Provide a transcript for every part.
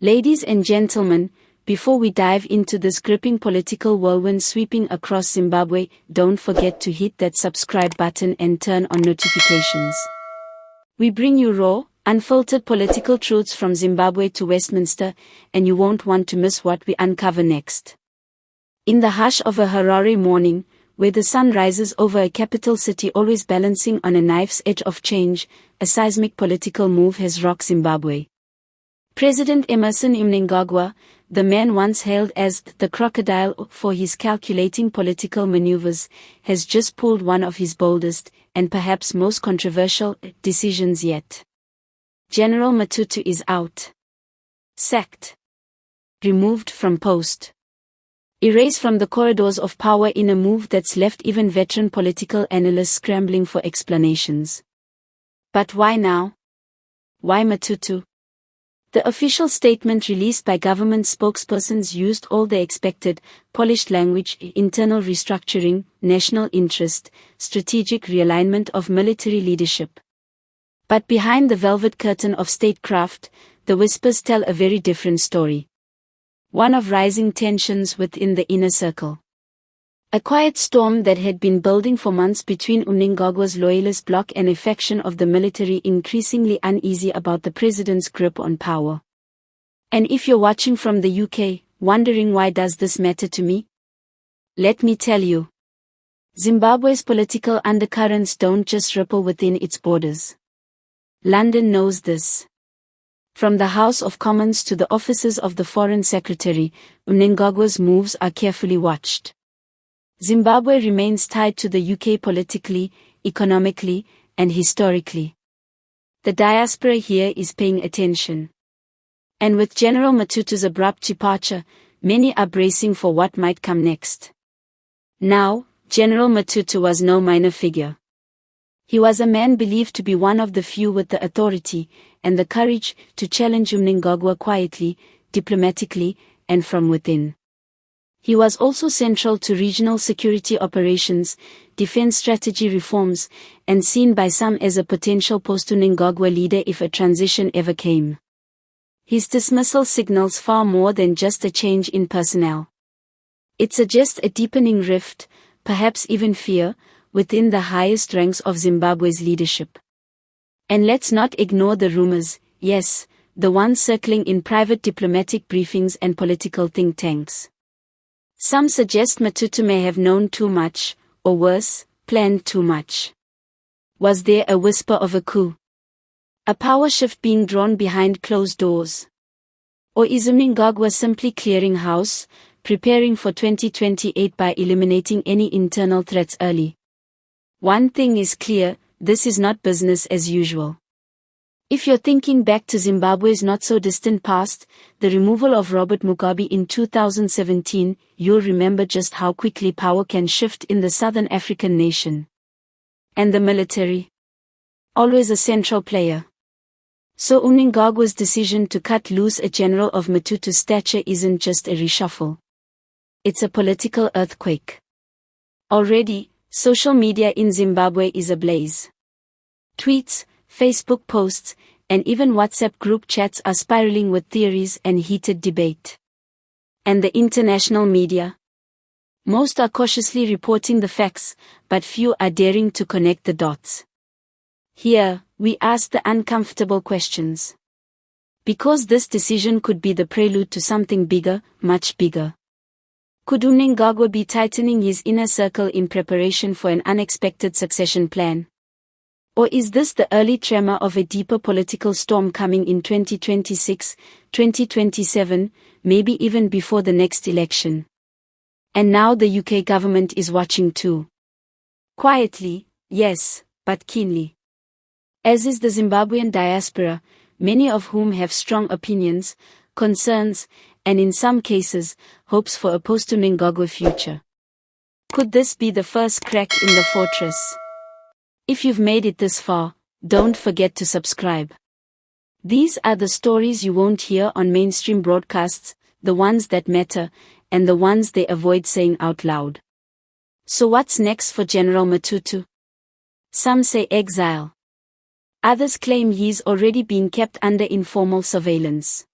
Ladies and gentlemen, before we dive into this gripping political whirlwind sweeping across Zimbabwe, don't forget to hit that subscribe button and turn on notifications. We bring you raw, unfiltered political truths from Zimbabwe to Westminster, and you won't want to miss what we uncover next. In the hush of a Harare morning, where the sun rises over a capital city always balancing on a knife's edge of change, a seismic political move has rocked Zimbabwe. President Emmerson Mnangagwa, the man once hailed as the crocodile for his calculating political maneuvers, has just pulled one of his boldest, and perhaps most controversial, decisions yet. General Matutu is out. Sacked. Removed from post. Erased from the corridors of power in a move that's left even veteran political analysts scrambling for explanations. But why now? Why Matutu? The official statement released by government spokespersons used all the expected, polished language: internal restructuring, national interest, strategic realignment of military leadership. But behind the velvet curtain of statecraft, the whispers tell a very different story. One of rising tensions within the inner circle. A quiet storm that had been building for months between Mnangagwa's loyalist bloc and a faction of the military increasingly uneasy about the president's grip on power. And if you're watching from the UK, wondering why does this matter to me? Let me tell you. Zimbabwe's political undercurrents don't just ripple within its borders. London knows this. From the House of Commons to the offices of the Foreign Secretary, Mnangagwa's moves are carefully watched. Zimbabwe remains tied to the UK politically, economically, and historically. The diaspora here is paying attention. And with General Matutu's abrupt departure, many are bracing for what might come next. Now, General Matutu was no minor figure. He was a man believed to be one of the few with the authority and the courage to challenge Mnangagwa quietly, diplomatically, and from within. He was also central to regional security operations, defense strategy reforms, and seen by some as a potential post-Mnangagwa leader if a transition ever came. His dismissal signals far more than just a change in personnel. It suggests a deepening rift, perhaps even fear, within the highest ranks of Zimbabwe's leadership. And let's not ignore the rumors, yes, the ones circling in private diplomatic briefings and political think tanks. Some suggest Matutu may have known too much, or worse, planned too much. Was there a whisper of a coup? A power shift being drawn behind closed doors? Or is Mnangagwa simply clearing house, preparing for 2028 by eliminating any internal threats early? One thing is clear, this is not business as usual. If you're thinking back to Zimbabwe's not-so-distant past, the removal of Robert Mugabe in 2017, you'll remember just how quickly power can shift in the southern African nation. And the military? Always a central player. So Mnangagwa's decision to cut loose a general of Matutu's stature isn't just a reshuffle. It's a political earthquake. Already, social media in Zimbabwe is ablaze. Tweets, Facebook posts, and even WhatsApp group chats are spiraling with theories and heated debate. And the international media? Most are cautiously reporting the facts, but few are daring to connect the dots. Here, we ask the uncomfortable questions. Because this decision could be the prelude to something bigger, much bigger. Could Mnangagwa be tightening his inner circle in preparation for an unexpected succession plan? Or is this the early tremor of a deeper political storm coming in 2026, 2027, maybe even before the next election? And now the UK government is watching too. Quietly, yes, but keenly. As is the Zimbabwean diaspora, many of whom have strong opinions, concerns, and in some cases, hopes for a post-Mnangagwa future. Could this be the first crack in the fortress? If you've made it this far, don't forget to subscribe. These are the stories you won't hear on mainstream broadcasts, the ones that matter, and the ones they avoid saying out loud. So what's next for General Matutu? Some say exile. Others claim he's already being kept under informal surveillance.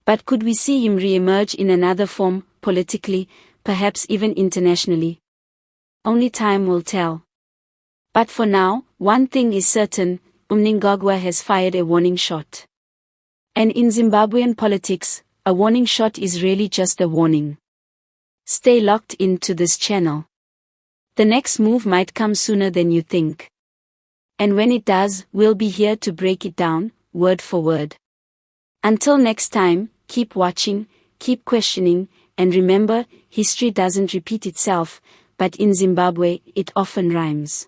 But could we see him re-emerge in another form, politically, perhaps even internationally? Only time will tell. But for now, one thing is certain, Mnangagwa has fired a warning shot. And in Zimbabwean politics, a warning shot is really just a warning. Stay locked into this channel. The next move might come sooner than you think. And when it does, we'll be here to break it down, word for word. Until next time, keep watching, keep questioning, and remember, history doesn't repeat itself, but in Zimbabwe, it often rhymes.